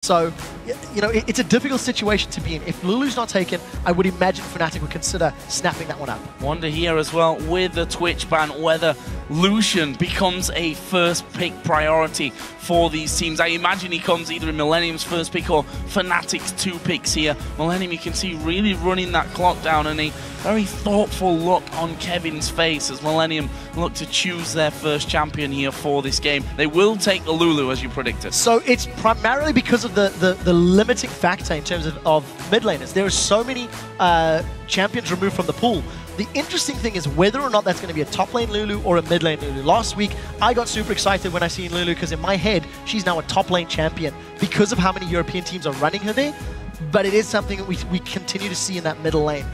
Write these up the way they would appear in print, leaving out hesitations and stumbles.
So, you know, it's a difficult situation to be in. If Lulu's not taken, I would imagine Fnatic would consider snapping that one up. Wonder here as well, with the Twitch ban, whether Lucian becomes a first pick priority for these teams. I imagine he comes either in Millenium's first pick or Fnatic's 2 picks here. Millenium, you can see, really running that clock down, and a very thoughtful look on Kevin's face as Millenium look to choose their first champion here for this game. They will take the Lulu, as you predicted. So it's primarily because of the limiting factor in terms of mid laners. There are so many champions removed from the pool. The interesting thing is whether or not that's going to be a top lane Lulu or a mid lane Lulu. Last week, I got super excited when I seen Lulu because in my head, she's now a top lane champion because of how many European teams are running her there. But it is something that we continue to see in that middle lane.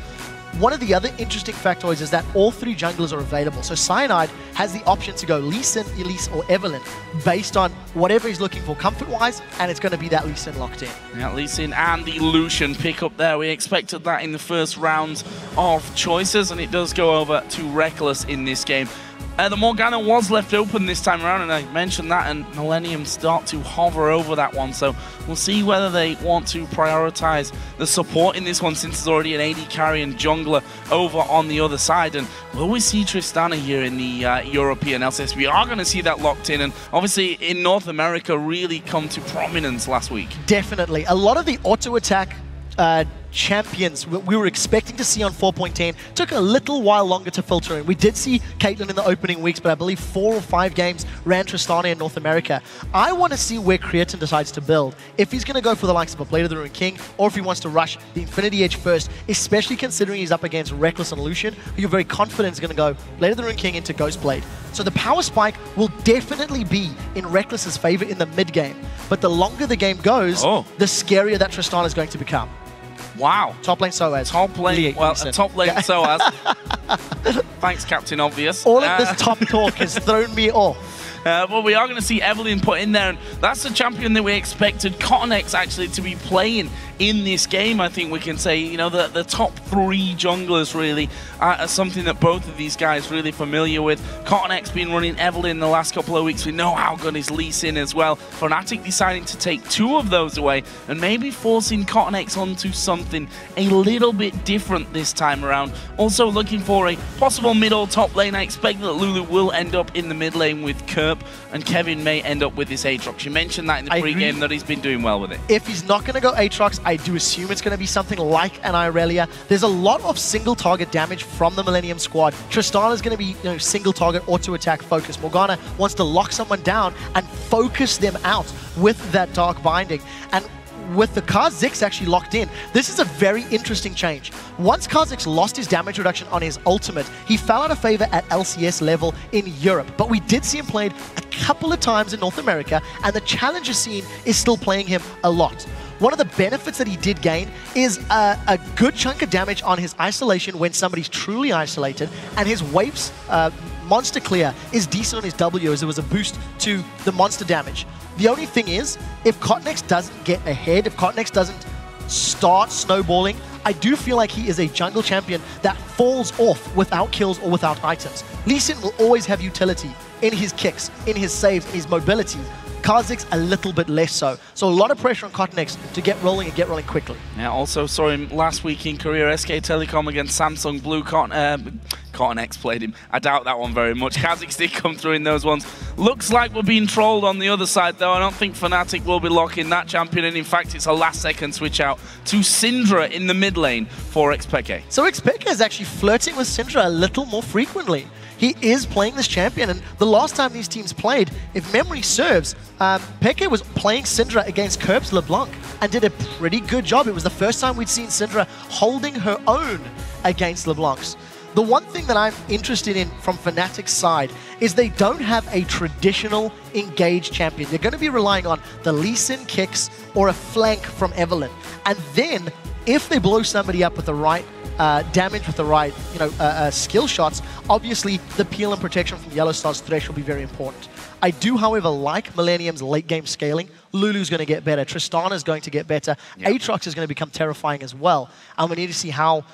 One of the other interesting factoids is that all 3 junglers are available. So Cyanide has the option to go Lee Sin, Elise, or Evelyn based on whatever he's looking for comfort-wise, and it's going to be that Lee Sin locked in. Yeah, Lee Sin and the Lucian pick up there. We expected that in the first round of choices, and it does go over to Rekkles in this game. The Morgana was left open this time around, and I mentioned that, and Millenium start to hover over that one. So we'll see whether they want to prioritize the support in this one, since there's already an AD carry and jungler over on the other side. And will we see Tristana here in the European LCS? We are going to see that locked in, and obviously in North America really come to prominence last week. Definitely. A lot of the auto-attack champions we were expecting to see on 4.10 took a little while longer to filter in. We did see Caitlyn in the opening weeks, but I believe 4 or 5 games ran Tristana in North America. I want to see where Creaton decides to build. If he's going to go for the likes of a Blade of the Ruined King, or if he wants to rush the Infinity Edge first, especially considering he's up against Rekkles and Lucian, who you're very confident is going to go Blade of the Ruined King into Ghost Blade. So the power spike will definitely be in Rekkles' favor in the mid game. But the longer the game goes, the scarier that Tristana is going to become. Wow. Top lane sOAZ. Top lane, well, top lane sOAZ. Thanks, Captain Obvious. All of this top talk has thrown me off. But we are going to see Evelyn put in there, and that's the champion that we expected Kottenx actually to be playing in this game. I think we can say, you know, the top 3 junglers really are something that both of these guys really familiar with. Kottenx been running Evelyn the last couple of weeks. We know how good his Lee Sin as well. Fnatic deciding to take 2 of those away and maybe forcing Kottenx onto something a little bit different this time around. Also looking for a possible mid or top lane. I expect that Lulu will end up in the mid lane with Kerp, and Kevin may end up with this Aatrox. You mentioned that in the pre-game that he's been doing well with it. If he's not going to go Aatrox, I do assume it's going to be something like an Irelia. There's a lot of single target damage from the Millenium squad. Tristana is going to be, you know, single target auto attack focus. Morgana wants to lock someone down and focus them out with that dark binding. And with the Kha'Zix actually locked in, this is a very interesting change. Once Kha'Zix lost his damage reduction on his ultimate, he fell out of favor at LCS level in Europe. But we did see him played a couple of times in North America, and the challenger scene is still playing him a lot. One of the benefits that he did gain is a good chunk of damage on his isolation when somebody's truly isolated, and his waves monster clear is decent on his W, as it was a boost to the monster damage. The only thing is, if Kottenx doesn't get ahead, if Kottenx doesn't start snowballing, I do feel like he is a jungle champion that falls off without kills or without items. Lee Sin will always have utility in his kicks, in his saves, in his mobility. Kha'Zix a little bit less so. So a lot of pressure on Kottenx to get rolling and get rolling quickly. Yeah, also saw him last week in Korea, SK Telecom against Samsung Blue. Kottenx played him. I doubt that one very much. Kha'Zix did come through in those ones. Looks like we're being trolled on the other side, though. I don't think Fnatic will be locking that champion in. In fact, it's a last-second switch out to Syndra in the mid lane for xPeke. So xPeke is actually flirting with Syndra a little more frequently. He is playing this champion, and the last time these teams played, if memory serves, Peke was playing Syndra against Kerp's LeBlanc and did a pretty good job. It was the first time we'd seen Syndra holding her own against LeBlanc's. The one thing that I'm interested in from Fnatic's side is they don't have a traditional engaged champion. They're going to be relying on the Lee Sin kicks or a flank from Evelyn. And then, if they blow somebody up with the right damage, with the right skill shots, obviously the peel and protection from YellOwStar's Thresh will be very important. I do, however, like Millenium's late game scaling. Lulu's going to get better. Tristana's going to get better. Yep. Aatrox is going to become terrifying as well. And we need to see how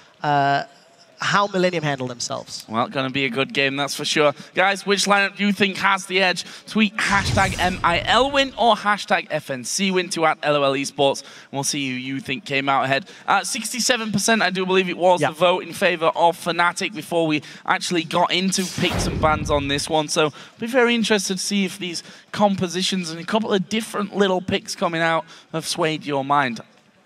how Millenium handle themselves. Well, going to be a good game, that's for sure. Guys, which lineup do you think has the edge? Tweet hashtag MILWin or hashtag FNCWin to @LOLesports, and we'll see who you think came out ahead. 67%, I do believe it was, the vote in favor of Fnatic before we actually got into picks and bans on this one. So, be very interested to see if these compositions and a couple of different little picks coming out have swayed your mind.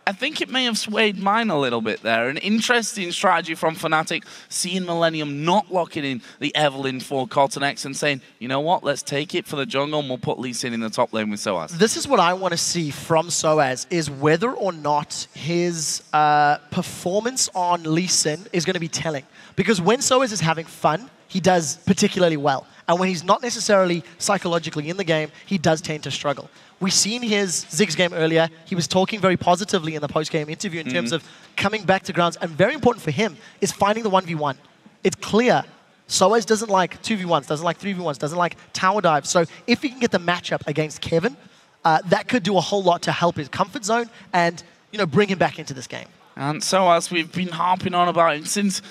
I think it may have swayed mine a little bit there. An interesting strategy from Fnatic, seeing Millenium not locking in the Evelyn for Kottenx and saying, you know what, let's take it for the jungle and we'll put Lucian in the top lane with sOAZ. This is what I want to see from sOAZ, is whether or not his performance on Lucian is going to be telling. Because when sOAZ is having fun, he does particularly well. And when he's not necessarily psychologically in the game, he does tend to struggle. We've seen his Ziggs game earlier. He was talking very positively in the post-game interview in terms of coming back to grounds. And very important for him is finding the 1v1. It's clear sOAZ doesn't like 2v1s, doesn't like 3v1s, doesn't like tower dives. So if he can get the matchup against Kevin, that could do a whole lot to help his comfort zone and bring him back into this game. And sOAZ, we've been harping on about him since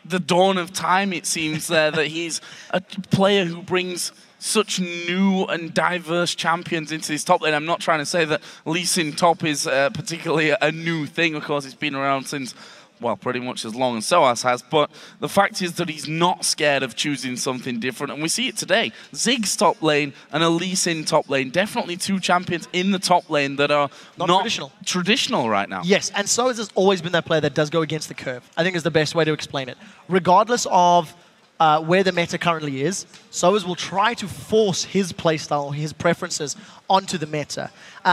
the dawn of time, it seems, that he's a player who brings such new and diverse champions into this top lane. I'm not trying to say that Lucian top is particularly a new thing. Of course, it's been around since, well, pretty much as long as sOAZ has. But the fact is that he's not scared of choosing something different. And we see it today. Ziggs top lane and a Lucian top lane. Definitely two champions in the top lane that are not traditional right now. Yes, and sOAZ has always been that player that does go against the curve. I think is the best way to explain it. Regardless of where the meta currently is, sOAZ will try to force his playstyle, his preferences onto the meta.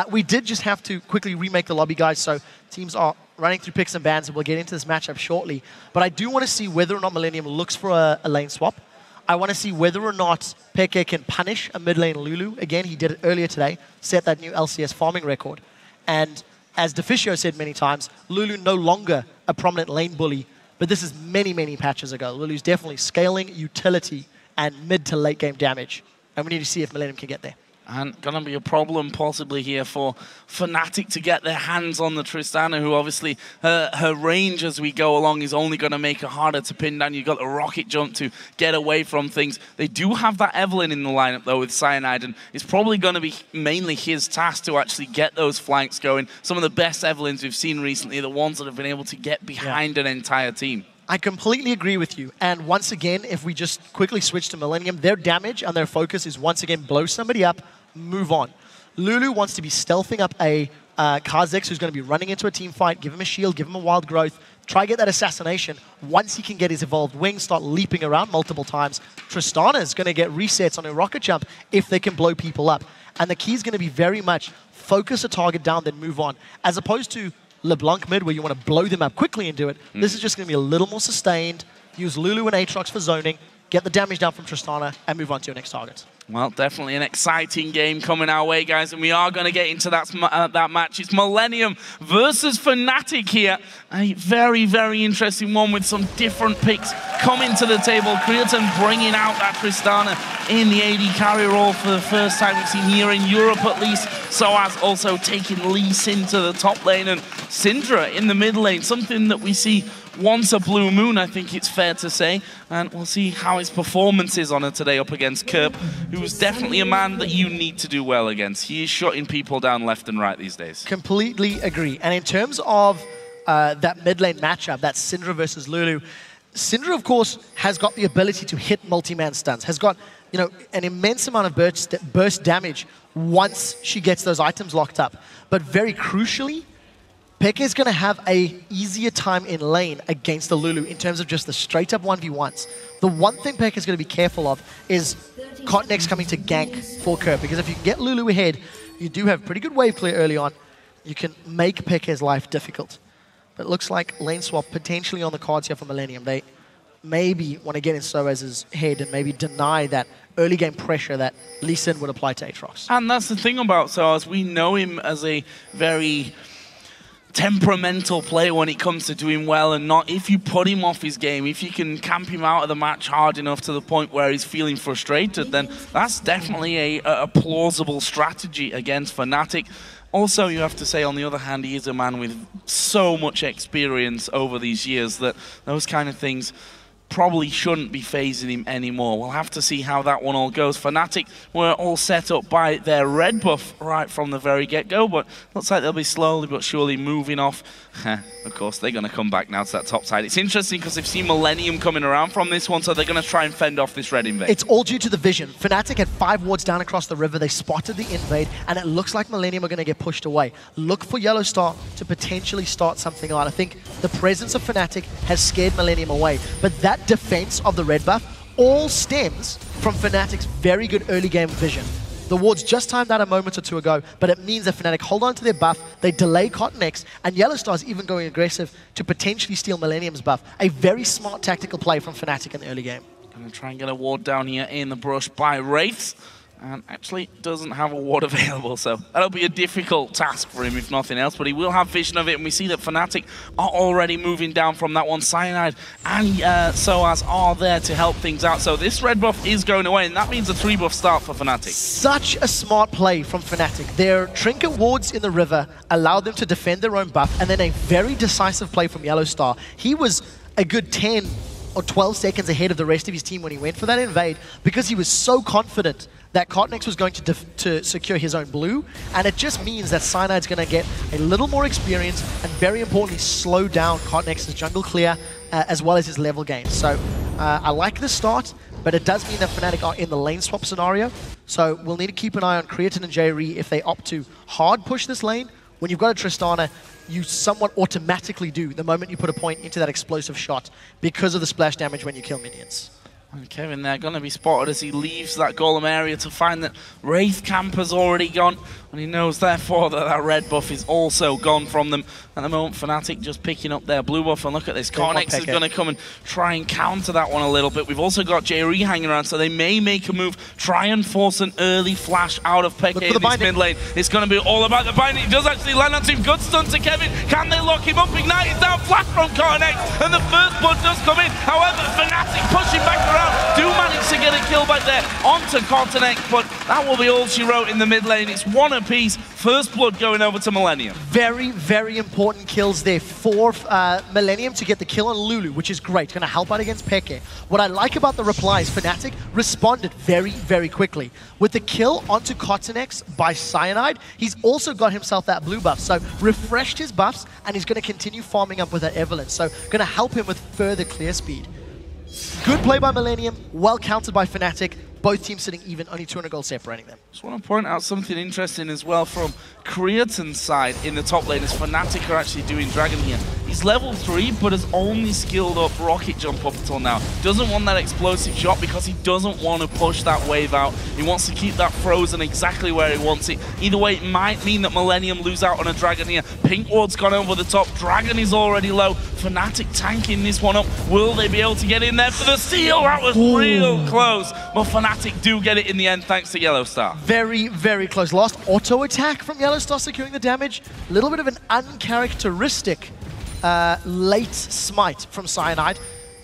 We did just have to quickly remake the lobby, guys, so teams are running through picks and bans, and we'll get into this matchup shortly. But I do want to see whether or not Millenium looks for a lane swap. I want to see whether or not xPeke can punish a mid lane Lulu. Again, he did it earlier today, set that new LCS farming record. And as Deficio said many times, Lulu no longer a prominent lane bully. But this is many, many patches ago. Lulu's definitely scaling, utility, and mid to late game damage. And we need to see if Millenium can get there. And going to be a problem possibly here for Fnatic to get their hands on the Tristana, who obviously her range as we go along is only going to make it harder to pin down. You've got the rocket jump to get away from things. They do have that Evelyn in the lineup though with Cyanide, and it's probably going to be mainly his task to actually get those flanks going. Some of the best Evelyns we've seen recently are the ones that have been able to get behind an entire team. I completely agree with you. And once again, if we just quickly switch to Millenium, their damage and their focus is once again blow somebody up, move on. Lulu wants to be stealthing up a Kha'Zix who's going to be running into a team fight, give him a shield, give him a wild growth, try to get that assassination. Once he can get his evolved wings, start leaping around multiple times, Tristana is going to get resets on a rocket jump if they can blow people up. And the key is going to be very much focus a target down, then move on. As opposed to LeBlanc mid, where you want to blow them up quickly and do it. This is just going to be a little more sustained. Use Lulu and Aatrox for zoning, get the damage down from Tristana, and move on to your next target. Well, definitely an exciting game coming our way, guys, and we are going to get into that match. It's Millenium versus Fnatic here. A very, very interesting one with some different picks coming to the table. Creaton bringing out that Tristana in the AD carry role for the first time we've seen here in Europe at least. sOAZ also taking Lucian to the top lane, and Syndra in the mid lane, something that we see once a blue moon, I think it's fair to say. And we'll see how his performance is on her today up against Kerp, who's definitely a man that you need to do well against. He is shutting people down left and right these days. Completely agree. And in terms of that mid lane matchup, that's Syndra versus Lulu, Syndra, of course, has got the ability to hit multi-man stuns, has got an immense amount of burst damage once she gets those items locked up. But very crucially, xPeke is going to have a easier time in lane against the Lulu in terms of just the straight up 1v1s. The one thing xPeke is going to be careful of is Kottenx coming to gank for Kerp, because if you can get Lulu ahead, you do have pretty good wave clear early on. You can make xPeke's life difficult. But it looks like lane swap potentially on the cards here for Millenium. They maybe want to get in sOAZ's head and maybe deny that early game pressure that Lucian would apply to Aatrox. And that's the thing about sOAZ. We know him as a very temperamental player when it comes to doing well and not. If you put him off his game, if you can camp him out of the match hard enough to the point where he's feeling frustrated, then that's definitely a plausible strategy against Fnatic. Also, you have to say, on the other hand, he is a man with so much experience over these years that those kind of things probably shouldn't be phasing him anymore. We'll have to see how that one all goes. Fnatic were all set up by their red buff right from the very get-go, but looks like they'll be slowly but surely moving off. Of course, they're going to come back now to that top side. It's interesting because they've seen Millenium coming around from this one, so they're going to try and fend off this red invade. It's all due to the vision. Fnatic had 5 wards down across the river. They spotted the invade, and it looks like Millenium are going to get pushed away. Look for YellOwStaR to potentially start something out. I think the presence of Fnatic has scared Millenium away, but that defense of the red buff all stems from Fnatic's very good early game vision. The wards just timed out a moment or two ago, but it means that Fnatic hold on to their buff, they delay Kottenx, and YellOwStaR is even going aggressive to potentially steal Millenium's buff. A very smart tactical play from Fnatic in the early game. Gonna try and get a ward down here in the brush by Wraiths. And actually doesn't have a ward available, so that'll be a difficult task for him if nothing else, but he will have vision of it, and we see that Fnatic are already moving down from that one. Cyanide and sOAZ are there to help things out, so this red buff is going away, and that means a 3-buff start for Fnatic. Such a smart play from Fnatic. Their trinket wards in the river allowed them to defend their own buff, and then a very decisive play from YellOwStaR. He was a good 10 or 12 seconds ahead of the rest of his team when he went for that invade, because he was so confident that Kottenx was going to secure his own blue, and it just means that Cyanide's going to get a little more experience and, very importantly, slow down Kottenx's jungle clear as well as his level gain. So I like the start, but it does mean that Fnatic are in the lane swap scenario, so we'll need to keep an eye on Creaton and Jree if they opt to hard push this lane. When you've got a Tristana, you somewhat automatically do the moment you put a point into that explosive shot because of the splash damage when you kill minions. And Kevin there going to be spotted as he leaves that golem area to find that Wraith Camp has already gone, and he knows therefore that that red buff is also gone from them. At the moment, Fnatic just picking up their blue buff, and look at this, Kottenx is going to come and try and counter that one a little bit. We've also got Jree hanging around, so they may make a move, try and force an early flash out of Peke in this mid lane. It's going to be all about the binding. He does actually land on him. Good stun to Kevin. Can they lock him up? Ignite is down, flash from Kottenx, and the first blood does come in. However, Fnatic pushing back around. Do manage to get a kill back there onto Kottenx, but that will be all she wrote in the mid lane. It's one apiece. First blood going over to Millenium. Very, very important kills there for Millenium to get the kill on Lulu, which is great. Going to help out against Peke. What I like about the replies, Fnatic responded very, very quickly. With the kill onto Kottenx by Cyanide, he's also got himself that blue buff. So refreshed his buffs, and he's going to continue farming up with that Evelyn. So going to help him with further clear speed. Good play by Millenium, well countered by Fnatic. Both teams sitting even, only 200 gold separating them. Just want to point out something interesting as well from Creaton's side in the top lane, as Fnatic are actually doing Dragon here. He's level 3, but has only skilled up Rocket Jump up until now. Doesn't want that explosive shot because he doesn't want to push that wave out. He wants to keep that frozen exactly where he wants it. Either way, it might mean that Millenium lose out on a Dragon here. Pink ward's gone over the top. Dragon is already low. Fnatic tanking this one up. Will they be able to get in there for the steal? That was real close. But Fnatic do get it in the end thanks to YellOwStaR. Very, very close. Last auto attack from YellOwStaR securing the damage. A little bit of an uncharacteristic late smite from Cyanide.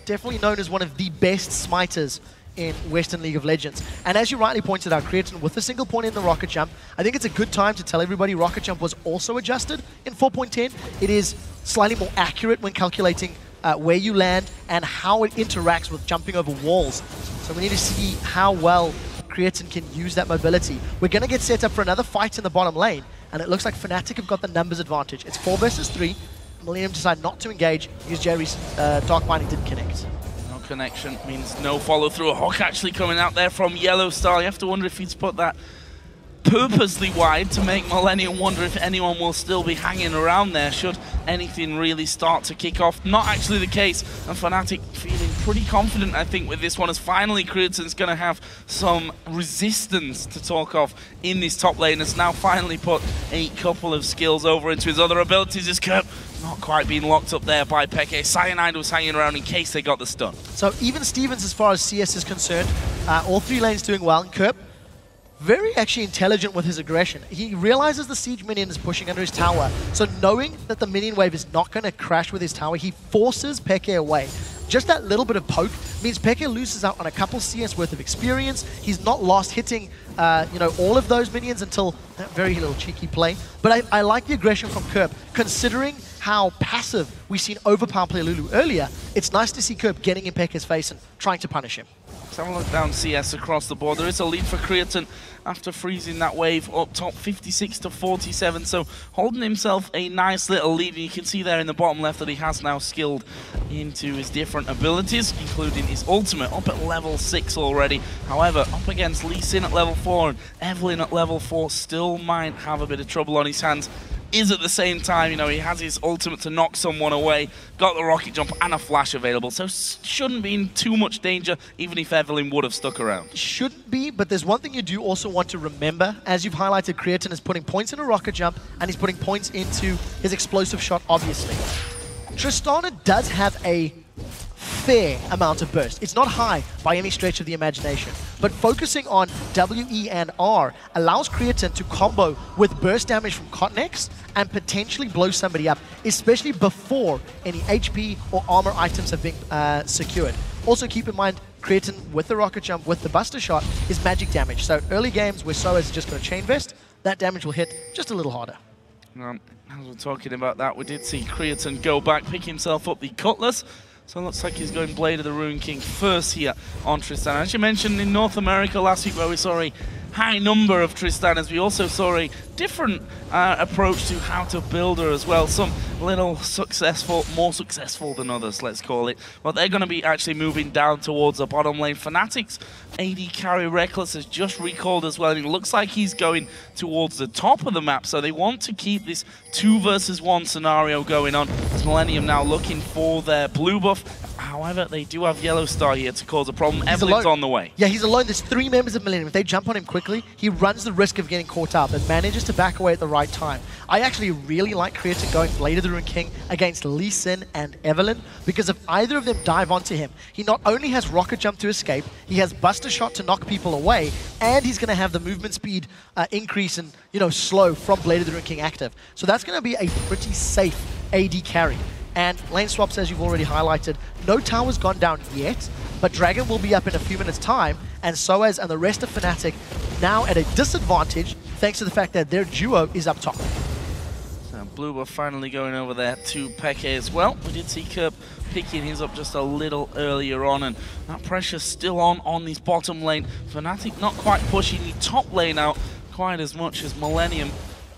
Definitely known as one of the best smiters in Western League of Legends. And as you rightly pointed out, Creaton with a single point in the Rocket Jump, I think it's a good time to tell everybody Rocket Jump was also adjusted in 4.10. It is slightly more accurate when calculating where you land and how it interacts with jumping over walls. So we need to see how well Creaton can use that mobility. We're going to get set up for another fight in the bottom lane, and it looks like Fnatic have got the numbers advantage. It's 4 versus 3. Millenium decide not to engage because Jree's Dark Binding didn't connect. No connection means no follow through. A Hawk actually coming out there from YellOwStaR. You have to wonder if he's put that purposely wide to make Millenium wonder if anyone will still be hanging around there should anything really start to kick off. Not actually the case, and Fnatic feeling pretty confident, I think, with this one, as finally Creaton's going to have some resistance to talk of in this top lane. Has now finally put a couple of skills over into his other abilities. His Kerp not quite being locked up there by Peke. Cyanide was hanging around in case they got the stun. So even Stevens, as far as CS is concerned, all 3 lanes doing well, and Kerp very actually intelligent with his aggression. He realizes the siege minion is pushing under his tower, so knowing that the minion wave is not going to crash with his tower, he forces Peke away. just that little bit of poke means Peke loses out on a couple CS worth of experience. He's not lost hitting, all of those minions until that very little cheeky play. But I like the aggression from Kerp, considering how passive we've seen Overpower play Lulu earlier. It's nice to see Kerp getting in Peke's face and trying to punish him. Let's have a look down CS across the board. There is a lead for Creaton after freezing that wave up top, 56-47. So holding himself a nice little lead. And you can see there in the bottom left that he has now skilled into his different abilities, including his ultimate up at level 6 already. However, up against Lucian at level 4 and Evelyn at level 4, still might have a bit of trouble on his hands. Is at the same time, he has his ultimate to knock someone away, got the rocket jump and a flash available, so shouldn't be in too much danger, even if Evelyn would have stuck around. Shouldn't be, but there's one thing you do also want to remember. As you've highlighted, Creaton is putting points in a rocket jump, and he's putting points into his explosive shot, obviously. Tristana does have a fair amount of burst. It's not high by any stretch of the imagination, but focusing on W, E, and R allows Creaton to combo with burst damage from Kottenx and potentially blow somebody up, especially before any HP or armor items have been secured. Also keep in mind, Creaton with the rocket jump, with the buster shot, is magic damage. So early games where sOAZ is just going to chain vest, that damage will hit just a little harder. As we're talking about that, we did see Creaton go back, pick himself up the Cutlass. So it looks like he's going Blade of the Ruin King first here on Tristana. As you mentioned, in North America last week where we saw a high number of Tristanas, we also saw a different approach to how to build her as well. Some little successful, more successful than others, let's call it. But they're going to be actually moving down towards the bottom lane. Fnatic's AD carry Rekkles has just recalled as well, and it looks like he's going towards the top of the map. So they want to keep this 2 versus 1 scenario going on. As Millenium now looking for their blue buff. However, they do have YellOwStaR here to cause a problem. Evelyn's on the way. Yeah, he's alone. There's 3 members of Millenium. If they jump on him quickly, he runs the risk of getting caught out, but manages to back away at the right time. I actually really like Creaton going Blade of the Ruin King against Lucian and Evelyn, because if either of them dive onto him, he not only has rocket jump to escape, he has buster shot to knock people away, and he's going to have the movement speed increase and slow from Blade of the Ruin King active. So that's going to be a pretty safe AD carry. And lane swaps, as you've already highlighted, no tower's gone down yet, but Dragon will be up in a few minutes' time, and sOAZ and the rest of Fnatic now at a disadvantage thanks to the fact that their duo is up top. So blue buff finally going over there to Peke as well. We did see Kerp picking his up just a little earlier on, and that pressure's still on this bottom lane. Fnatic not quite pushing the top lane out quite as much as Millenium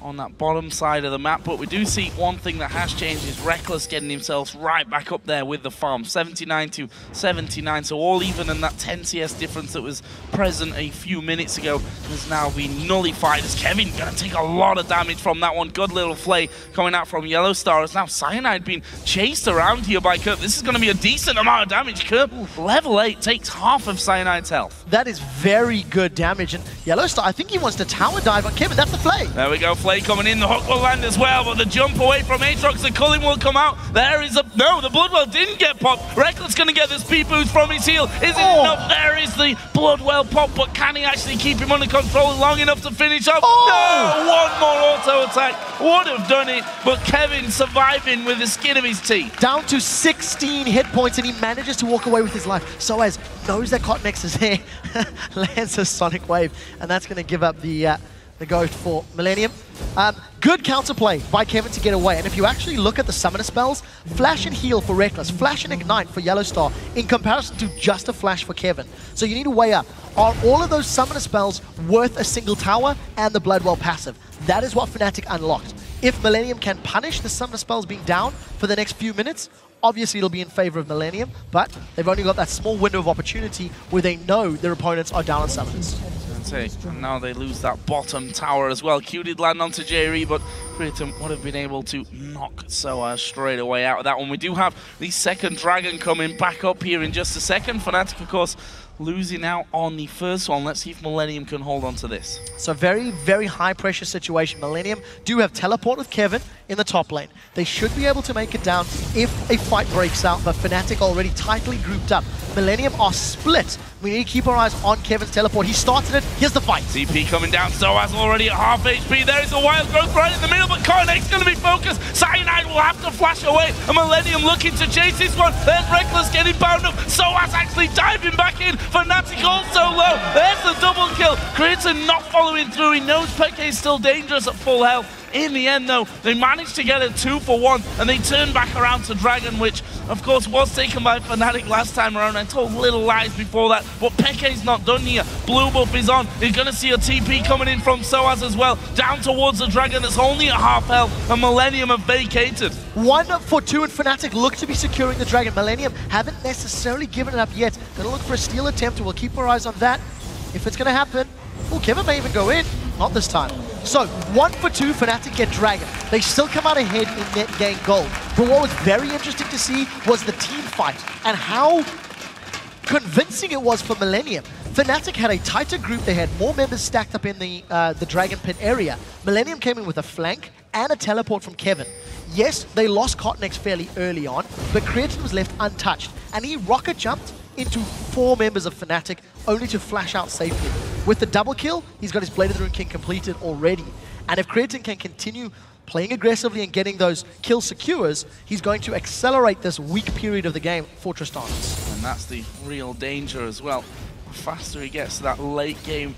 on that bottom side of the map, but we do see one thing that has changed is Rekkles getting himself right back up there with the farm, 79-79, so all even, and that 10 CS difference that was present a few minutes ago has now been nullified as Kevin gonna take a lot of damage from that one. Good little flay coming out from YellOwStaR as now Cyanide being chased around here by Kerp. This is gonna be a decent amount of damage. Kerp, level 8, takes half of Cyanide's health. That is very good damage, and YellOwStaR, I think he wants to tower dive on Kevin. That's the flay. There we go, flay coming in, the hook will land as well, but the jump away from Aatrox, the Culling will come out. There is a, no, the Bloodwell didn't get popped. Rekkles gonna get the speed boost from his heal. Is it enough? There is the Bloodwell pop, but can he actually keep him under control long enough to finish off? No, one more auto attack would have done it, but Kevin surviving with the skin of his teeth. Down to 16 hit points, and he manages to walk away with his life. sOAZ knows that Kottenx is there, lands a Sonic Wave, and that's gonna give up the ghost for Millenium. Good counterplay by Kevin to get away, and if you actually look at the summoner spells, Flash and Heal for Rekkles, Flash and Ignite for YellOwStaR, in comparison to just a Flash for Kevin. So you need to weigh up, are all of those summoner spells worth a single tower and the Bloodwell passive? That is what Fnatic unlocked. If Millenium can punish the summoner spells being down for the next few minutes, obviously it'll be in favor of Millenium, but they've only got that small window of opportunity where they know their opponents are down on summoners. And now they lose that bottom tower as well. Q did land onto Jree, but Creaton would have been able to knock sOAZ straight away out of that one. We do have the second dragon coming back up here in just a second. Fnatic, of course, losing out on the first one. Let's see if Millenium can hold on to this. So very, very high pressure situation. Millenium do have teleport with Kevin in the top lane. They should be able to make it down if a fight breaks out, but Fnatic already tightly grouped up. Millenium are split. We need to keep our eyes on Kevin's teleport. He started it. Here's the fight. TP coming down. sOAZ already at half HP. There is a wild growth right in the middle, but Kottenx going to be focused. Cyanide will have to flash away. And Millenium looking to chase this one. There's Rekkles getting bound up. sOAZ actually diving back in. Fnatic also low. There's the double kill. Creaton not following through. He knows xPeke is still dangerous at full health. In the end, though, they managed to get a 2-for-1, and they turned back around to Dragon, which, of course, was taken by Fnatic last time around. I told little lies before that, but Peke's not done here. Blue buff is on. He's going to see a TP coming in from sOAZ as well, down towards the Dragon that's only at half health, and Millenium have vacated. 1-for-2, and Fnatic look to be securing the Dragon. Millenium haven't necessarily given it up yet. Going to look for a steal attempt, and we'll keep our eyes on that. If it's going to happen, Kevin may even go in. Not this time. So, 1-for-2, Fnatic get Dragon. They still come out ahead in net gain gold. But what was very interesting to see was the team fight and how convincing it was for Millenium. Fnatic had a tighter group. They had more members stacked up in the Dragon Pit area. Millenium came in with a flank and a teleport from Kevin. Yes, they lost Kottenx fairly early on, but Creaton was left untouched. And he rocket jumped into 4 members of Fnatic, only to flash out safely. With the double kill, he's got his Blade of the Rune King completed already. And if Creaton can continue playing aggressively and getting those kill secures, he's going to accelerate this weak period of the game for Tristana. And that's the real danger as well. The faster he gets to that late game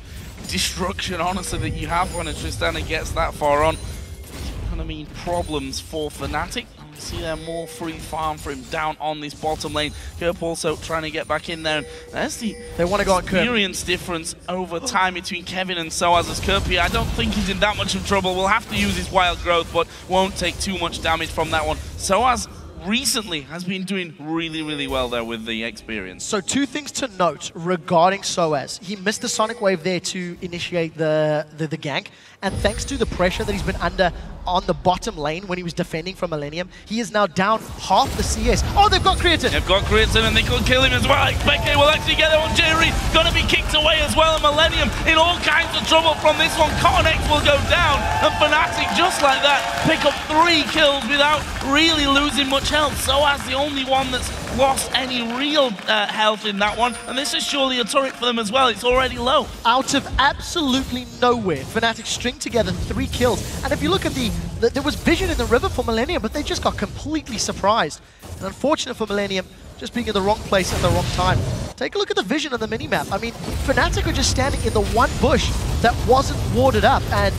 destruction, honestly, that you have when a Tristana gets that far on, it's going to mean problems for Fnatic. We see there more free farm for him down on this bottom lane. Kerp also trying to get back in there. And there's the experience difference over time between Kevin and sOAZ as Kerp here. I don't think he's in that much of trouble. Will have to use his wild growth, but won't take too much damage from that one. sOAZ recently has been doing really well there with the experience. So 2 things to note regarding sOAZ. He missed the Sonic Wave there to initiate the gank, and thanks to the pressure that he's been under on the bottom lane when he was defending from Millenium, he is now down half the CS. Oh, they've got Creaton! They've got Creaton and they could kill him as well. xPeke will actually get it on Jree. Gonna be kicked away as well, and Millenium in all kinds of trouble from this one. Kottenx will go down, and Fnatic, just like that, pick up 3 kills without really losing much health. sOAZ the only one that's lost any real health in that one, and this is surely a turret for them as well. It's already low. Out of absolutely nowhere, Fnatic string together 3 kills. And if you look at there was vision in the river for Millenium, but they just got completely surprised. And unfortunate for Millenium, just being in the wrong place at the wrong time. Take a look at the vision on the minimap. I mean, Fnatic were just standing in the one bush that wasn't warded up, and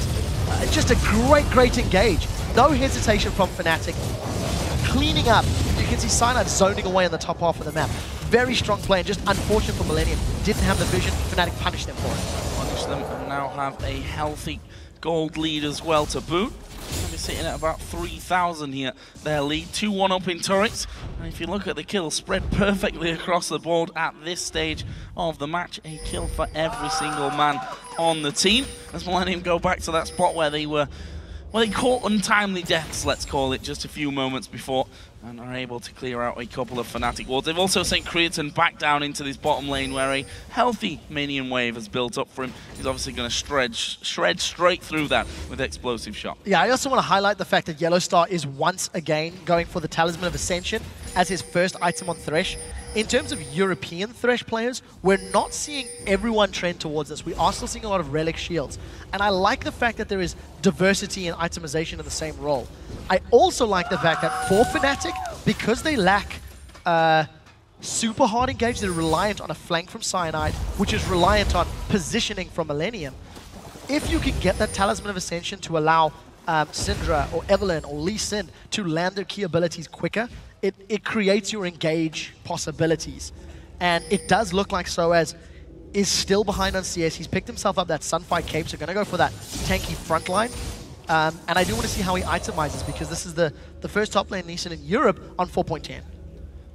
just a great engage. No hesitation from Fnatic. Cleaning up. You can see Cyanide zoning away on the top half of the map. Very strong play, and just unfortunate for Millenium. Didn't have the vision. Fnatic punished them for it. Punish them, and now have a healthy gold lead as well to boot. They're sitting at about 3,000 here, their lead. 2-1 up in turrets. And if you look at the kills, spread perfectly across the board at this stage of the match. A kill for every single man on the team. As Millenium go back to that spot where they were, well, they caught untimely deaths, let's call it, just a few moments before, and are able to clear out a couple of Fnatic wards. They've also sent Creaton back down into this bottom lane where a healthy minion wave has built up for him. He's obviously going to shred straight through that with explosive shot. Yeah, I also want to highlight the fact that YellOwStaR is once again going for the Talisman of Ascension as his first item on Thresh. In terms of European Thresh players, we're not seeing everyone trend towards this. We are still seeing a lot of relic shields. And I like the fact that there is diversity and itemization in the same role. I also like the fact that for Fnatic, because they lack super hard engage, they're reliant on a flank from Cyanide, which is reliant on positioning from Millenium. If you can get that Talisman of Ascension to allow Syndra or Evelyn or Lee Sin to land their key abilities quicker, it creates your engage possibilities. And it does look like sOAZ is still behind on CS. He's picked himself up that Sunfight Cape, so going to go for that tanky front line. And I do want to see how he itemizes, because this is the first top lane Lee Sin in Europe on 4.10.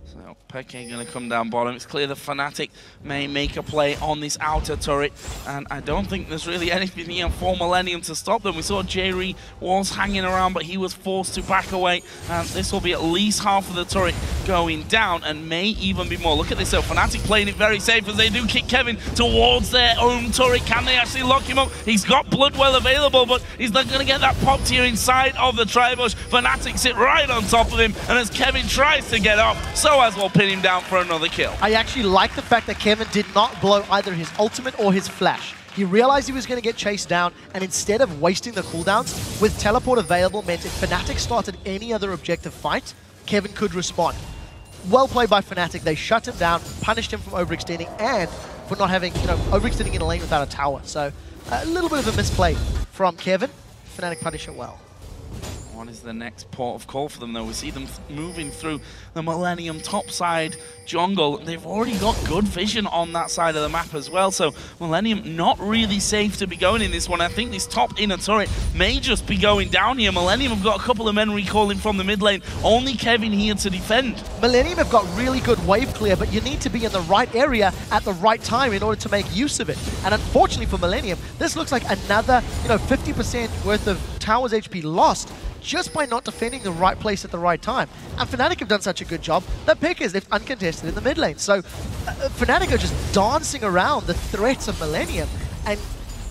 So xPeke going to come down bottom. It's clear the Fnatic may make a play on this outer turret, and I don't think there's really anything here for Millenium to stop them. We saw Jree was hanging around, but he was forced to back away, and this will be at least half of the turret going down, and may even be more. Look at this though, Fnatic playing it very safe as they do kick Kevin towards their own turret. Can they actually lock him up? He's got Bloodwell available, but he's not going to get that popped here inside of the Tribush. Fnatic sit right on top of him, and as Kevin tries to get up, so sOAZ will pin him down for another kill. I actually like the fact that Kevin did not blow either his ultimate or his flash. He realized he was going to get chased down, and instead of wasting the cooldowns, with teleport available meant if Fnatic started any other objective fight, Kevin could respond. Well played by Fnatic. They shut him down, punished him from overextending, and for not having, overextending in a lane without a tower. So a little bit of a misplay from Kevin. Fnatic punish it well. What is the next port of call for them, though? We see them moving through the Millenium topside jungle. They've already got good vision on that side of the map as well, so Millenium not really safe to be going in this one. I think this top inner turret may just be going down here. Millenium have got a couple of men recalling from the mid lane. Only Kevin here to defend. Millenium have got really good wave clear, but you need to be in the right area at the right time in order to make use of it. And unfortunately for Millenium, this looks like another 50% worth of towers HP lost, just by not defending the right place at the right time. And Fnatic have done such a good job that Pick is left uncontested in the mid lane. So Fnatic are just dancing around the threats of Millenium and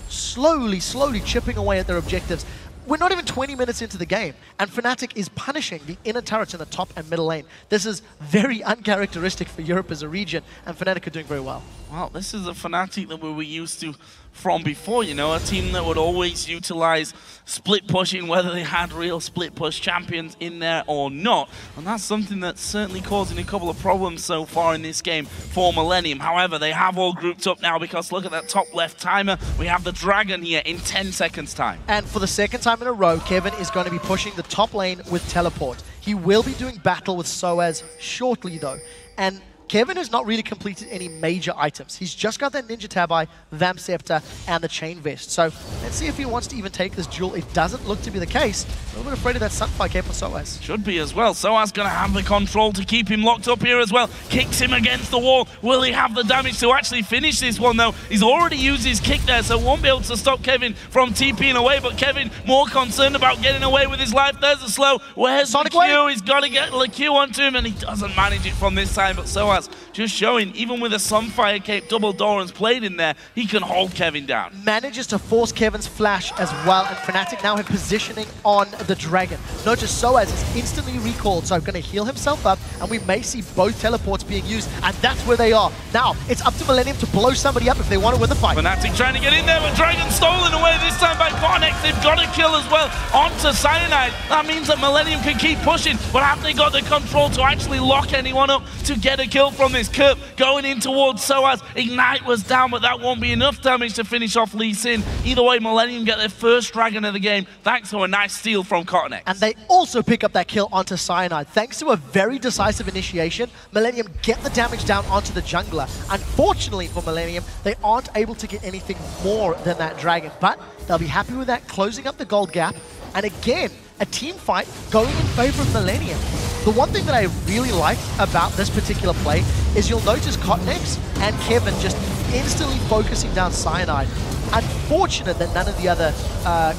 slowly chipping away at their objectives. We're not even 20 minutes into the game, and Fnatic is punishing the inner turrets in the top and middle lane. This is very uncharacteristic for Europe as a region, and Fnatic are doing very well. Well, this is a Fnatic that we were used to from before, a team that would always utilize split pushing, whether they had real split push champions in there or not. And that's something that's certainly causing a couple of problems so far in this game for Millenium. However, they have all grouped up now because look at that top left timer. We have the Dragon here in 10 seconds time. And for the second time in a row, Kevin is going to be pushing the top lane with teleport. He will be doing battle with sOAZ shortly though. And Kevin has not really completed any major items. He's just got that Ninja Tabi, Vamp Scepter, and the Chain Vest. So let's see if he wants to even take this duel. It doesn't look to be the case. A little bit afraid of that Sunfire cape on sOAZ. Should be as well. sOAZ going to have the control to keep him locked up here as well. Kicks him against the wall. Will he have the damage to actually finish this one though? He's already used his kick there, so won't be able to stop Kevin from TPing away. But Kevin more concerned about getting away with his life. There's a slow. Where's the Q? He's got to get the Q onto him, and he doesn't manage it from this time. But sOAZ just showing, even with a Sunfire cape, double Doran's played in there, he can hold Kevin down. Manages to force Kevin's flash as well, and Fnatic now have positioning on the Dragon. Notice sOAZ is instantly recalled, so going to heal himself up, and we may see both teleports being used, and that's where they are. Now, it's up to Millenium to blow somebody up if they want to win the fight. Fnatic trying to get in there, but Dragon stolen away this time by Kottenx. They've got to kill as well onto Cyanide. That means that Millenium can keep pushing, but have they got the control to actually lock anyone up to get a kill from this? Kerp going in towards sOAZ. Ignite was down, but that won't be enough damage to finish off Lucian. Either way, Millenium get their first Dragon of the game, thanks to a nice steal from Kottenx. And they also pick up that kill onto Cyanide. Thanks to a very decisive initiation, Millenium get the damage down onto the jungler. Unfortunately for Millenium, they aren't able to get anything more than that Dragon, but they'll be happy with that, closing up the gold gap. And again, a team fight going in favor of Millenium. The one thing that I really liked about this particular play is you'll notice Kottenx and Kevin just instantly focusing down Cyanide. Unfortunate that none of the other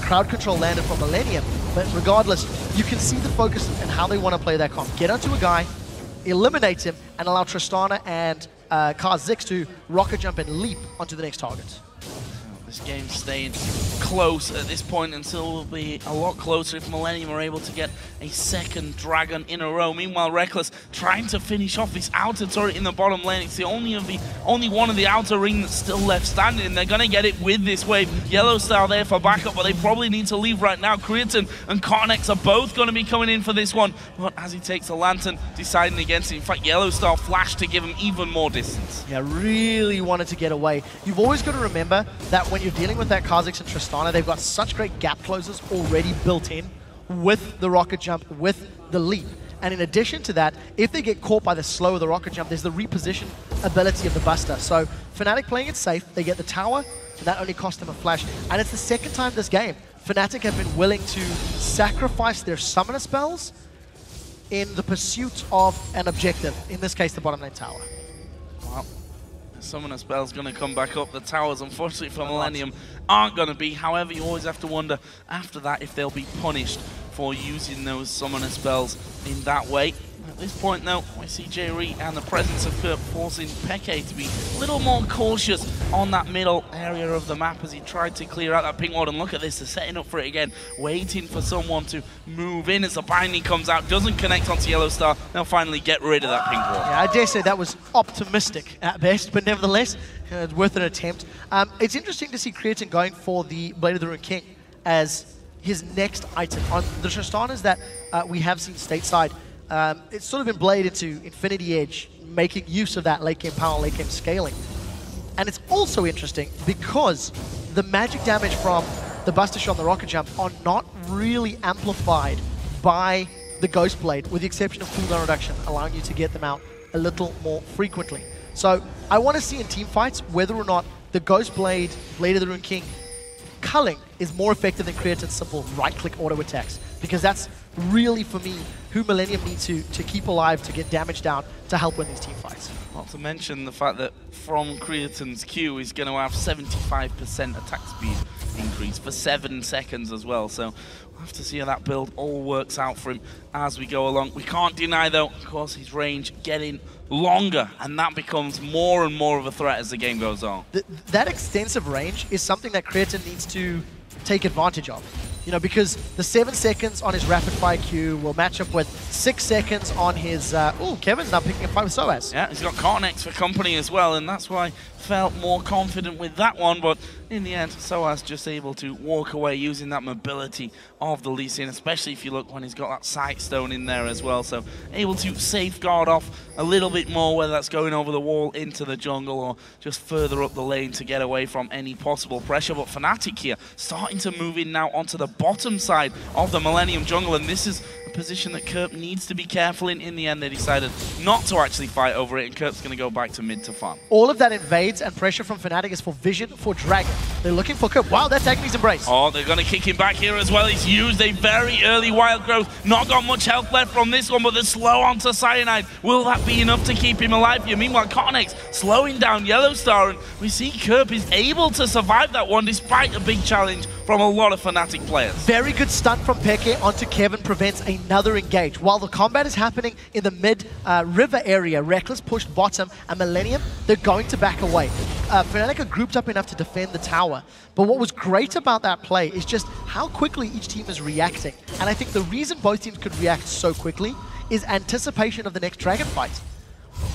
crowd control landed for Millenium, but regardless, you can see the focus and how they want to play their comp. Get onto a guy, eliminate him, and allow Tristana and Kha'Zix to rocket jump and leap onto the next target. This game's staying close at this point until it will be a lot closer if Millenium are able to get a second Dragon in a row. Meanwhile, Rekkles trying to finish off this outer turret in the bottom lane. It's the only one of the outer ring that's still left standing, and they're going to get it with this wave. YellOwStaR there for backup, but they probably need to leave right now. Creaton and Kottenx are both going to be coming in for this one, but as he takes a lantern, deciding against it. In fact, YellOwStaR flashed to give him even more distance. Yeah, really wanted to get away. You've always got to remember that when you're dealing with that Kha'Zix and Tristana, they've got such great gap closers already built in with the rocket jump, with the leap. And in addition to that, if they get caught by the slow of the rocket jump, there's the reposition ability of the Buster. So Fnatic playing it safe, they get the tower, and that only cost them a flash. And it's the second time this game, Fnatic have been willing to sacrifice their summoner spells in the pursuit of an objective, in this case the bottom lane tower. Wow. Summoner spell's going to come back up. The towers, unfortunately for Millenium, aren't going to be. However, you always have to wonder after that if they'll be punished for using those summoner spells in that way. At this point, though, we see Jree and the presence of Kerp forcing xPeke to be a little more cautious on that middle area of the map as he tried to clear out that pink ward. And look at this, they're setting up for it again, waiting for someone to move in as the binding comes out, doesn't connect onto YellOwStaR. They'll finally get rid of that pink ward. Yeah, I dare say that was optimistic at best, but nevertheless, it's worth an attempt. It's interesting to see Creaton going for the Blade of the Rune King as his next item. On the Tristanas that we have seen stateside, it's sort of been played into Infinity Edge, making use of that late game power, late game scaling. And it's also interesting because the magic damage from the Buster Shot and the Rocket Jump are not really amplified by the Ghost Blade, with the exception of cooldown reduction, allowing you to get them out a little more frequently. So I want to see in team fights whether or not the Ghost Blade, Blade of the Rune King, culling is more effective than Creaton's simple right-click auto attacks, because that's really, for me, who Millenium needs to keep alive to get damage down to help win these team fights. Not to mention the fact that from Creaton's Q, he's going to have 75% attack speed increase for 7 seconds as well. So we'll have to see how that build all works out for him as we go along. We can't deny, though, of course, his range getting longer, and that becomes more and more of a threat as the game goes on. That extensive range is something that Creaton needs to take advantage of. You know, because the 7 seconds on his rapid fire Q will match up with 6 seconds on his... Kevin's now picking a fight with sOAZ. Yeah, he's got Kottenx for company as well, and that's why I felt more confident with that one, but in the end, sOAZ just able to walk away using that mobility of the Lucian, especially if you look when he's got that sight stone in there as well, so able to safeguard off a little bit more, whether that's going over the wall into the jungle or just further up the lane to get away from any possible pressure. But Fnatic here starting to move in now onto the bottom side of the Millenium jungle, and this is a position that Kerp needs to be careful in. In the end, they decided not to actually fight over it, and Kerp's going to go back to mid to farm. All of that invades and pressure from Fnatic is for Vision for Dragon. They're looking for Kerp. Wow, that's Agni's Embrace. Oh, they're going to kick him back here as well. He's used a very early wild growth. Not got much health left from this one, but they're slow onto Cyanide. Will that be enough to keep him alive here? Meanwhile, Kottenx slowing down YellOwStaR, and we see Kerp is able to survive that one despite a big challenge from a lot of Fnatic players. Very good stunt from xPeke onto Kevin prevents another engage. While the combat is happening in the mid-river area, Rekkles pushed bottom, and Millenium, they're going to back away. Fnatic are grouped up enough to defend the tower, but what was great about that play is just how quickly each team is reacting. And I think the reason both teams could react so quickly is anticipation of the next Dragon fight.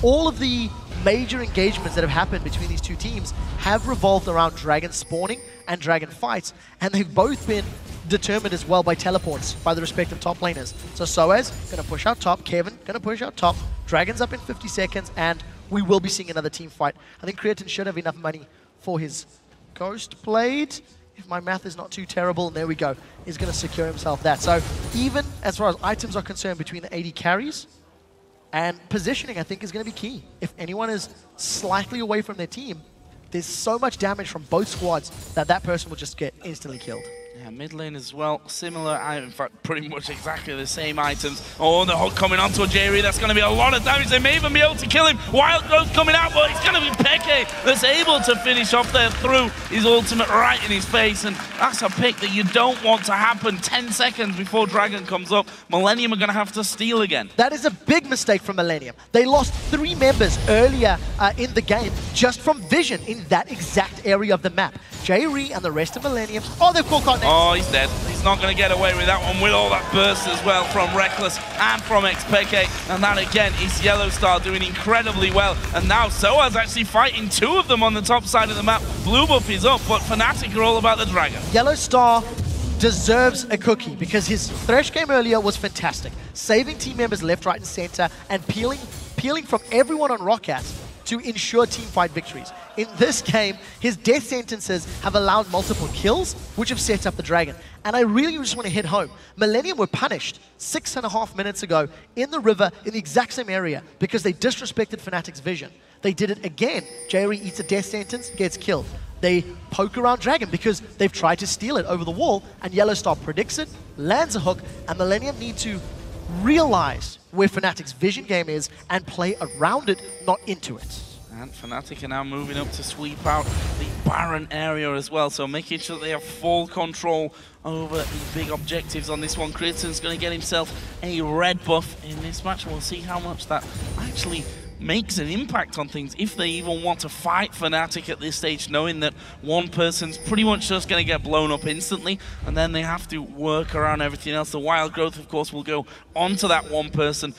All of the major engagements that have happened between these two teams have revolved around Dragon spawning and Dragon fights, and they've both been determined as well by teleports by the respective top laners. So sOAZ going to push out top, Kevin going to push out top, Dragon's up in 50 seconds, and we will be seeing another team fight. I think Creaton should have enough money for his Ghost Blade, if my math is not too terrible, and there we go. He's going to secure himself that. So even as far as items are concerned between the AD carries, and positioning, I think, is going to be key. If anyone is slightly away from their team, there's so much damage from both squads that that person will just get instantly killed. Yeah, mid lane as well, similar, in fact, pretty much exactly the same items. Oh, the hook coming onto Jree, that's going to be a lot of damage. They may even be able to kill him. Wild growth coming out, but it's going to be xPeke that's able to finish off there through his ultimate right in his face, and that's a pick that you don't want to happen 10 seconds before Dragon comes up. Millenium are going to have to steal again. That is a big mistake from Millenium. They lost 3 members earlier in the game just from Vision in that exact area of the map. Jree and the rest of Millenium. Oh, they've caught Kottenx. Oh, he's dead. He's not going to get away with that one with all that burst as well from Rekkles and from xPeke. And that again is YellOwStaR doing incredibly well. And now sOAZ actually fighting 2 of them on the top side of the map. Blue buff is up, but Fnatic are all about the Dragon. YellOwStaR deserves a cookie because his Thresh game earlier was fantastic. Saving team members left, right, and center, and peeling from everyone on Roccat to ensure teamfight victories. In this game, his death sentences have allowed multiple kills, which have set up the Dragon. And I really just want to hit home. Millenium were punished 6.5 minutes ago in the river in the exact same area because they disrespected Fnatic's vision. They did it again. Jree eats a death sentence, gets killed. They poke around Dragon because they've tried to steal it over the wall, and YellOwStaR predicts it, lands a hook, and Millenium need to realize where Fnatic's vision game is and play around it, not into it. And Fnatic are now moving up to sweep out the Baron area as well, so making sure they have full control over the big objectives on this one. Creaton's going to get himself a red buff in this match, and we'll see how much that actually makes an impact on things, if they even want to fight Fnatic at this stage, knowing that one person's pretty much just going to get blown up instantly, and then they have to work around everything else. The wild growth, of course, will go onto that one person,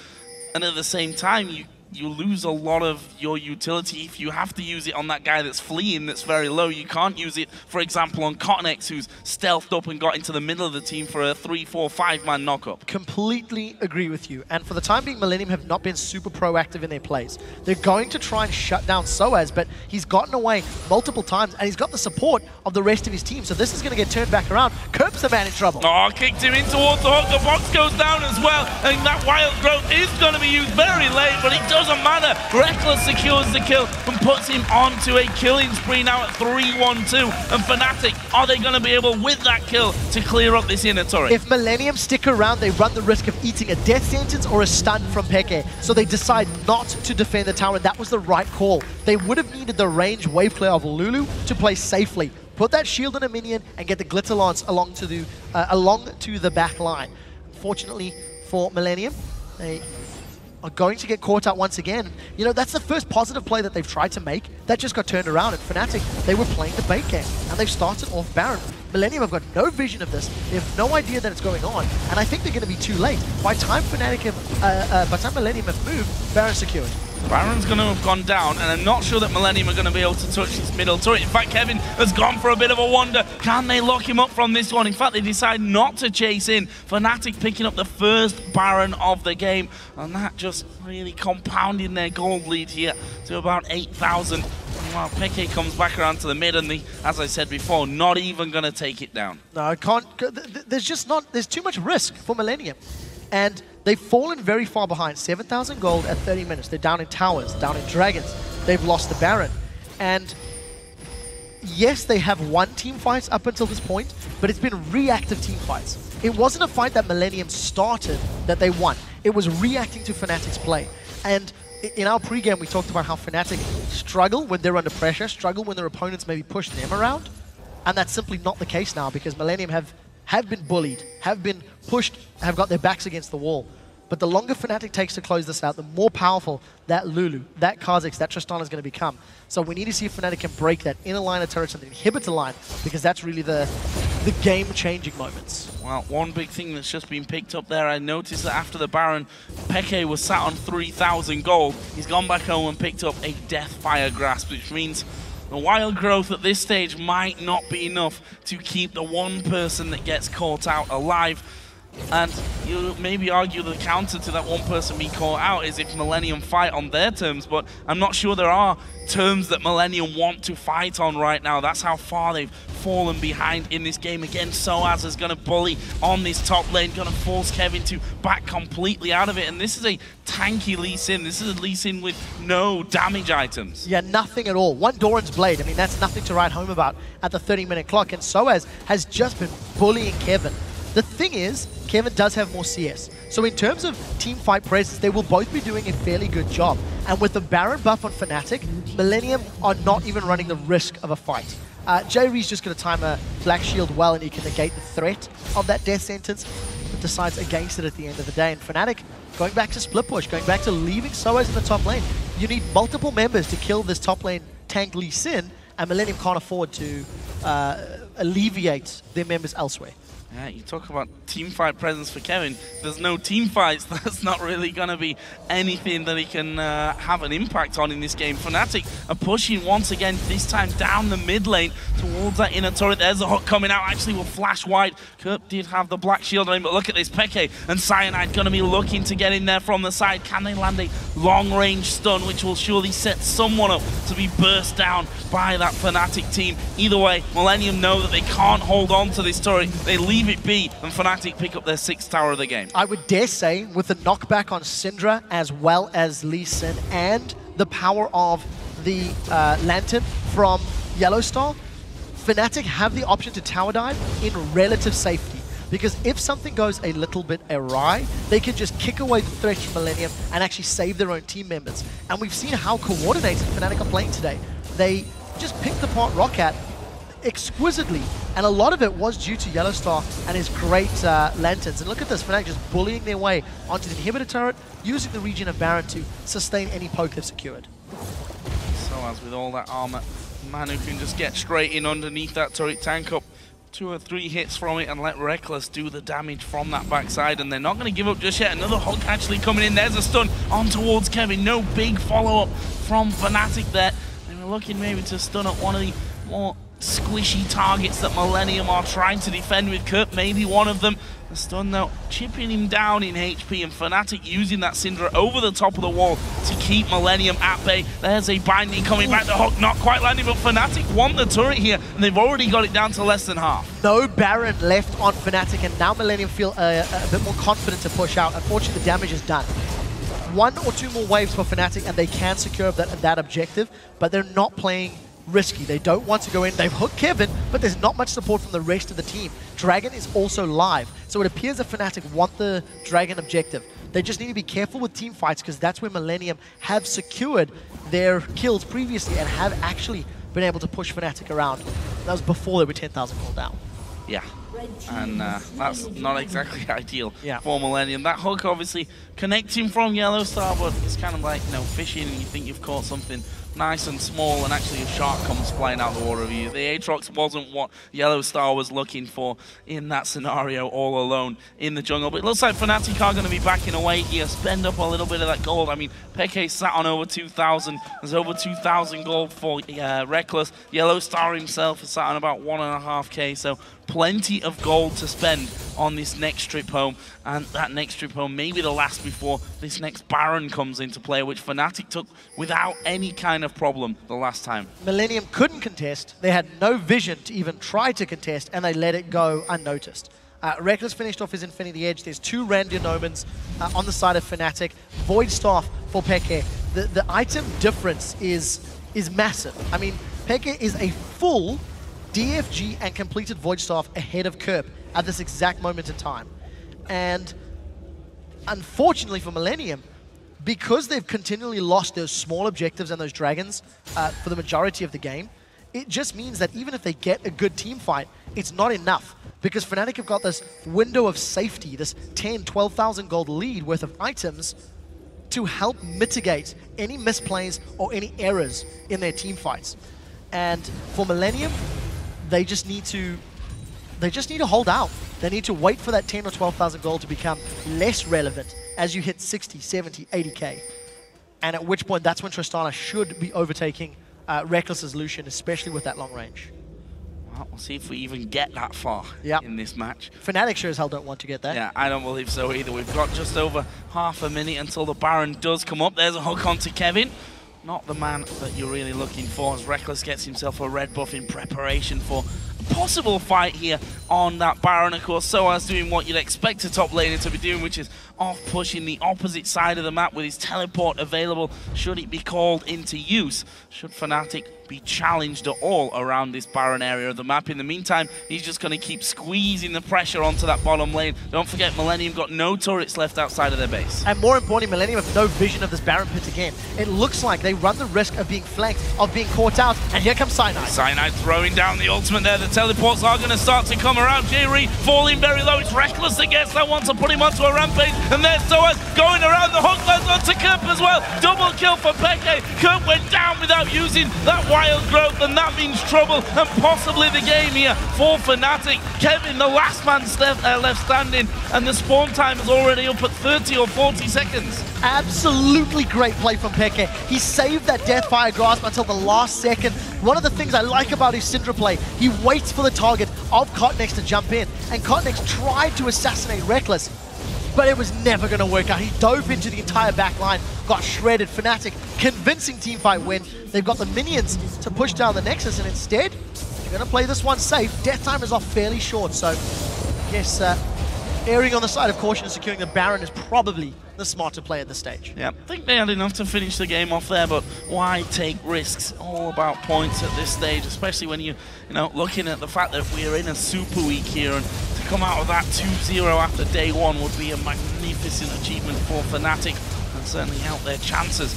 and at the same time, you lose a lot of your utility if you have to use it on that guy that's fleeing, that's very low. You can't use it, for example, on Kottenx, who's stealthed up and got into the middle of the team for a 3, 4, 5-man knockup. Completely agree with you. And for the time being, Millenium have not been super proactive in their plays. They're going to try and shut down sOAZ, but he's gotten away multiple times, and he's got the support of the rest of his team, so this is going to get turned back around. Kerp's the man in trouble. Oh, kicked him in towards the hook. The box goes down as well, and that wild growth is going to be used very late, but it doesn't matter. Rekkles secures the kill and puts him onto a killing spree now at 3-1-2. And Fnatic, are they going to be able, with that kill, to clear up this inner turret? If Millenium stick around, they run the risk of eating a death sentence or a stun from xPeke. So they decide not to defend the tower, and that was the right call. They would have needed the range wave clear of Lulu to play safely. Put that shield on a minion and get the glitter lance along to the back line. Unfortunately for Millenium, they are going to get caught out once again. You know, that's the first positive play that they've tried to make. That just got turned around, and Fnatic, they were playing the bait game, and they've started off Baron. Millenium have got no vision of this. They have no idea that it's going on, and I think they're going to be too late. By the time Millenium have moved, Baron's secured. Baron's going to have gone down, and I'm not sure that Millenium are going to be able to touch his middle turret. In fact, Kevin has gone for a bit of a wander. Can they lock him up from this one? In fact, they decide not to chase in. Fnatic picking up the first Baron of the game, and that just really compounding their gold lead here to about 8,000. While xPeke comes back around to the mid, and as I said before, not even going to take it down. No, I can't. There's too much risk for Millenium. And they've fallen very far behind. 7,000 gold at 30 minutes. They're down in towers, down in dragons. They've lost the Baron. And yes, they have won team fights up until this point, but it's been reactive team fights. It wasn't a fight that Millenium started that they won. It was reacting to Fnatic's play. And in our pregame, we talked about how Fnatic struggle when they're under pressure, struggle when their opponents maybe push them around. And that's simply not the case now, because Millenium have been bullied, have been pushed, have got their backs against the wall. But the longer Fnatic takes to close this out, the more powerful that Lulu, that Kha'Zix, that Tristana is going to become. So we need to see if Fnatic can break that inner line of turrets and the inhibitor line, because that's really the game-changing moments. Well, one big thing that's just been picked up there, I noticed that after the Baron, xPeke was sat on 3,000 gold. He's gone back home and picked up a Deathfire Grasp, which means the wild growth at this stage might not be enough to keep the one person that gets caught out alive. And you maybe argue the counter to that one person being caught out is if Millenium fight on their terms, but I'm not sure there are terms that Millenium want to fight on right now. That's how far they've fallen behind in this game. Again, sOAZ is going to bully on this top lane, going to force Kevin to back completely out of it. And this is a tanky Lee Sin. This is a Lee Sin with no damage items. Yeah, nothing at all. One Doran's Blade. I mean, that's nothing to write home about at the 30-minute clock. And sOAZ has just been bullying Kevin. The thing is, Kevin does have more CS. So in terms of team fight presence, they will both be doing a fairly good job. And with the Baron buff on Fnatic, Millenium are not even running the risk of a fight. Jree's just going to time a Black Shield well, and he can negate the threat of that death sentence, but decides against it at the end of the day. And Fnatic going back to split push, going back to leaving sOAZ in the top lane. You need multiple members to kill this top lane tank Lee Sin, and Millenium can't afford to alleviate their members elsewhere. Yeah, you talk about team fight presence for Kevin. If there's no team fights, that's not really going to be anything that he can have an impact on in this game. Fnatic are pushing once again, this time down the mid lane towards that inner turret. There's the hook coming out, actually will flash wide. Kerp did have the black shield on him, but look at this. xPeke and Cyanide going to be looking to get in there from the side. Can they land a long-range stun, which will surely set someone up to be burst down by that Fnatic team? Either way, Millenium know that they can't hold on to this turret. They leave it be, and Fnatic pick up their 6th tower of the game. I would dare say, with the knockback on Syndra as well as Lee Sin and the power of the Lantern from YellOwStaR, Fnatic have the option to tower dive in relative safety. Because if something goes a little bit awry, they can just kick away the threat from Millenium and actually save their own team members. And we've seen how coordinated Fnatic are playing today. They just picked apart Roccat exquisitely, and a lot of it was due to YellOwStaR and his great lanterns. And look at this, Fnatic just bullying their way onto the inhibitor turret, using the region of Baron to sustain any poke they've secured. sOAZ with all that armor, Manu can just get straight in underneath that turret, tank up 2 or 3 hits from it and let Rekkles do the damage from that backside, and they're not going to give up just yet. Another hook actually coming in. There's a stun on towards Kevin. No big follow-up from Fnatic there. They were looking maybe to stun up one of the more squishy targets that Millenium are trying to defend with Kerp, maybe one of them. The stun though, chipping him down in HP, and Fnatic using that Syndra over the top of the wall to keep Millenium at bay. There's a binding coming back, the hook not quite landing, but Fnatic won the turret here, and they've already got it down to less than half. No Baron left on Fnatic, and now Millenium feel a bit more confident to push out. Unfortunately, the damage is done. 1 or 2 more waves for Fnatic, and they can secure that objective, but they're not playing risky. They don't want to go in. They've hooked Kevin, but there's not much support from the rest of the team. Dragon is also live, so it appears that Fnatic want the Dragon objective. They just need to be careful with team fights, because that's where Millenium have secured their kills previously and have actually been able to push Fnatic around. That was before they were 10,000 gold down. Yeah, and that's not exactly ideal for Millenium. That hook obviously connecting from YellOwStaR, but it's kind of like, you know, fishing and you think you've caught something nice and small, and actually a shark comes flying out the water of you. The Aatrox wasn't what YellOwStaR was looking for in that scenario, all alone in the jungle. But it looks like Fnatic are going to be backing away here, spend up a little bit of that gold. I mean, xPeke sat on over 2,000. There's over 2,000 gold for Rekkles. YellOwStaR himself is sat on about 1.5k, so plenty of gold to spend on this next trip home, and that next trip home may be the last before this next Baron comes into play, which Fnatic took without any kind of problem the last time. Millenium couldn't contest. They had no vision to even try to contest, and they let it go unnoticed. Rekkles finished off his Infinity Edge. There's 2 Randian Omens on the side of Fnatic. Void Staff for xPeke. The item difference is massive. I mean, xPeke is a full DFG and completed Void Staff ahead of Kerp at this exact moment in time. And unfortunately for Millenium, because they've continually lost those small objectives and those dragons for the majority of the game, it just means that even if they get a good team fight, it's not enough. Because Fnatic have got this window of safety, this 10, 12,000 gold lead worth of items to help mitigate any misplays or any errors in their team fights. And for Millenium, they just need to hold out. They need to wait for that 10 or 12,000 gold to become less relevant as you hit 60, 70, 80k. And at which point, that's when Tristana should be overtaking Rekkles' Lucian, especially with that long range. Well, we'll see if we even get that far in this match. Fnatic sure as hell don't want to get that. Yeah, I don't believe so either. We've got just over half a minute until the Baron does come up. There's a hook onto Kevin. Not the man that you're really looking for, as Rekkles gets himself a red buff in preparation for a possible fight here on that Baron. Of course, sOAZ doing what you'd expect a top laner to be doing, which is off pushing the opposite side of the map with his teleport available should it be called into use, should Fnatic be challenged at all around this Baron area of the map. In the meantime, he's just going to keep squeezing the pressure onto that bottom lane. Don't forget, Millenium got no turrets left outside of their base. And more importantly, Millenium have no vision of this Baron pit again. It looks like they run the risk of being flanked, of being caught out, and here comes Cyanide. Cyanide throwing down the ultimate there. The teleports are going to start to come around. Jree falling very low. It's Rekkles that gets that one to put him onto a rampage, and there's sOAZ going around the hook lands onto Kerp as well. Double kill for xPeke. Kerp went down without using that wild growth, and that means trouble and possibly the game here for Fnatic. Kevin, the last man left standing, and the spawn time is already up at 30 or 40 seconds. Absolutely great play from xPeke. He saved that Deathfire Grasp until the last second. One of the things I like about his Syndra play, he waits for the target of Kottenx to jump in, and Kottenx tried to assassinate Rekkles, but it was never going to work out. He dove into the entire back line, got shredded. Fnatic, convincing teamfight win. They've got the minions to push down the Nexus, and instead, they're going to play this one safe. Death time is off fairly short, so yes, erring on the side of caution and securing the Baron is probably the smarter play at this stage. Yeah, I think they had enough to finish the game off there, but why take risks? All about points at this stage, especially when you know, looking at the fact that we're in a super week here, and to come out of that 2-0 after day one would be a magnificent achievement for Fnatic, and certainly help their chances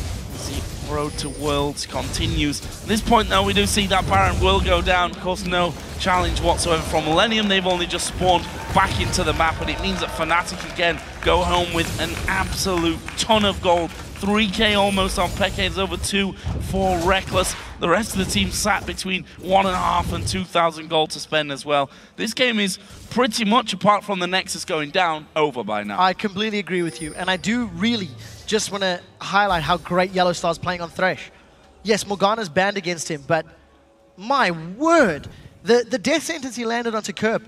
The road to Worlds continues. At this point, though, we do see that Baron will go down. Of course, no challenge whatsoever from Millenium. They've only just spawned back into the map, and it means that Fnatic again go home with an absolute ton of gold. 3k almost on Peke. It's over 2 for Rekkles. The rest of the team sat between 1.5 and 2,000 gold to spend as well. This game is pretty much, apart from the Nexus going down, over by now. I completely agree with you, and I do really just want to highlight how great YellOwStaR's playing on Thresh. Yes, Morgana's banned against him, but my word, the death sentence he landed onto Kerp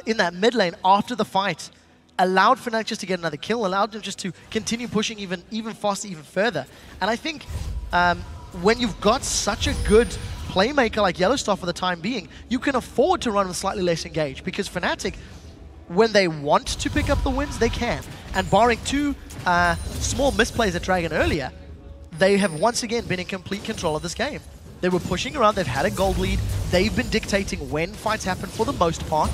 in that mid lane after the fight allowed Fnatic just to get another kill, allowed them just to continue pushing even faster, even further. And I think when you've got such a good playmaker like YellOwStaR for the time being, you can afford to run with slightly less engaged, because Fnatic, when they want to pick up the wins, they can. And barring 2 small misplays at Dragon earlier, they have once again been in complete control of this game. They were pushing around, they've had a gold lead, they've been dictating when fights happen for the most part.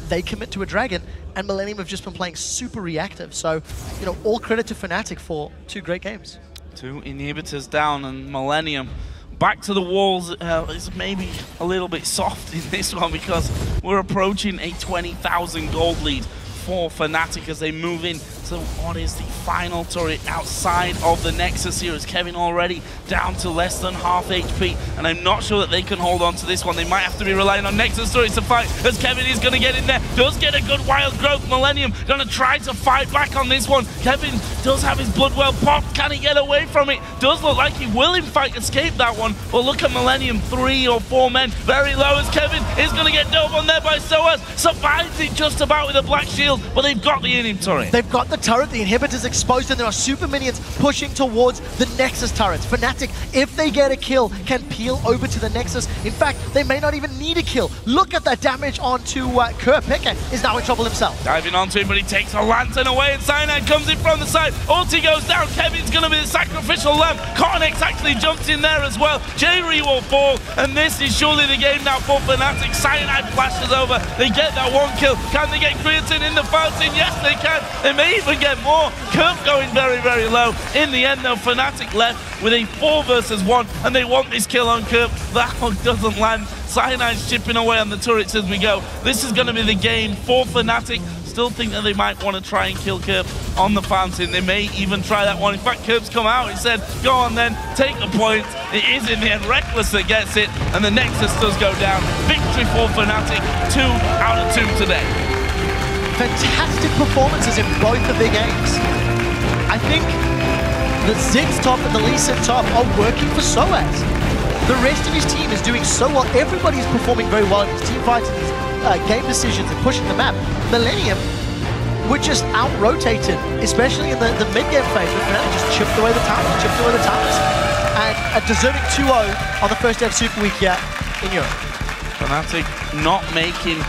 They commit to a Dragon, and Millenium have just been playing super reactive. So, you know, all credit to Fnatic for 2 great games. 2 inhibitors down, and Millenium back to the walls is maybe a little bit soft in this one, because we're approaching a 20,000 gold lead for Fnatic as they move in. So what is the final turret outside of the Nexus here? Is Kevin already down to less than half HP? And I'm not sure that they can hold on to this one. They might have to be relying on Nexus turrets to fight, as Kevin is going to get in there. Does get a good wild growth. Millenium going to try to fight back on this one. Kevin does have his blood well popped. Can he get away from it? Does look like he will in fact escape that one. But look at Millenium, 3 or 4 men very low, as Kevin is going to get dove on there by sOAZ. Survives it just about with a black shield, but they've got the inhib turret. They've got the turret, the inhibitor's exposed, and there are super minions pushing towards the Nexus turrets. Fnatic, if they get a kill, can peel over to the Nexus. In fact, they may not even need a kill. Look at that damage onto Kerp. Peke is now in trouble himself. Diving onto him, but he takes a lantern away, and Cyanide comes in from the side. Ulti goes down. Kevin's going to be the sacrificial lamb. Kottenx actually jumps in there as well. Jree will fall, and this is surely the game now for Fnatic. Cyanide flashes over. They get that 1 kill. Can they get Creaton in the fountain? Yes, they can. They may even get more. Kerp going very, very low. In the end, though, Fnatic left with a 4 versus 1, and they want this kill on Kerp. That one doesn't land. Cyanide's chipping away on the turrets as we go. This is going to be the game for Fnatic. Still think that they might want to try and kill Kerp on the fountain. They may even try that one. In fact, Kerp's come out. He said, go on then, take the point. It is in the end Rekkles that gets it, and the Nexus does go down. Victory for Fnatic, 2 out of 2 today. Fantastic performances in both of their games. I think the Ziggs top and the Lucian top are working for sOAZ. The rest of his team is doing so well. Everybody's performing very well in his team fights and his game decisions and pushing the map. Millenium were just out-rotated, especially in the mid-game phase, where Fnatic just chipped away the towers, and a deserving 2-0 on the first day of SuperWeek here in Europe. Fnatic not making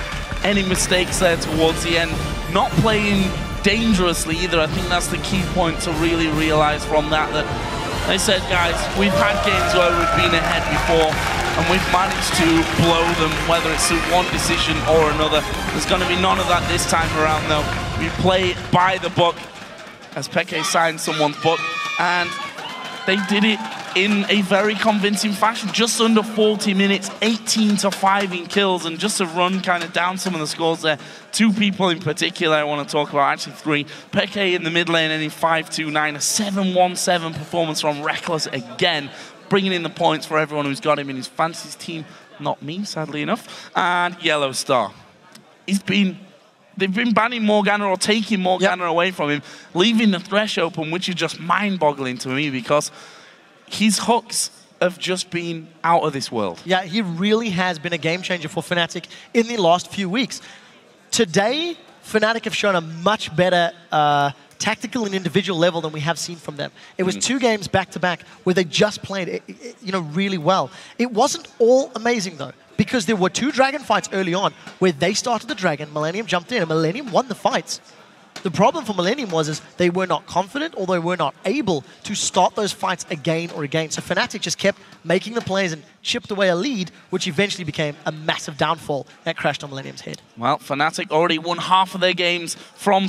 any mistakes there towards the end, not playing dangerously either. I think that's the key point to really realize from that they said, guys, we've had games where we've been ahead before and we've managed to blow them, whether it's through one decision or another. There's going to be none of that this time around, though. We play by the book, as Peke signed someone's book, and they did it in a very convincing fashion. Just under 40 minutes, 18-5 in kills, and just to run kind of down some of the scores there. 2 people in particular I want to talk about, actually 3. Peke in the mid lane ending 5-2-9, a 7-1-7 performance from Rekkles again, bringing in the points for everyone who's got him in his fantasy team. Not me, sadly enough. And YellOwStaR. They've been banning Morgana or taking Morgana away from him, leaving the Thresh open, which is just mind-boggling to me, because his hooks have just been out of this world. Yeah, he really has been a game changer for Fnatic in the last few weeks. Today, Fnatic have shown a much better tactical and individual level than we have seen from them. It was 2 games back-to-back where they just played really well. It wasn't all amazing, though, because there were 2 dragon fights early on where they started the dragon, Millenium jumped in, and Millenium won the fights. The problem for Millenium was they were not confident, or they were not able to start those fights again or again. So Fnatic just kept making the plays and chipped away a lead, which eventually became a massive downfall that crashed on Millenium's head. Well, Fnatic already won half of their games from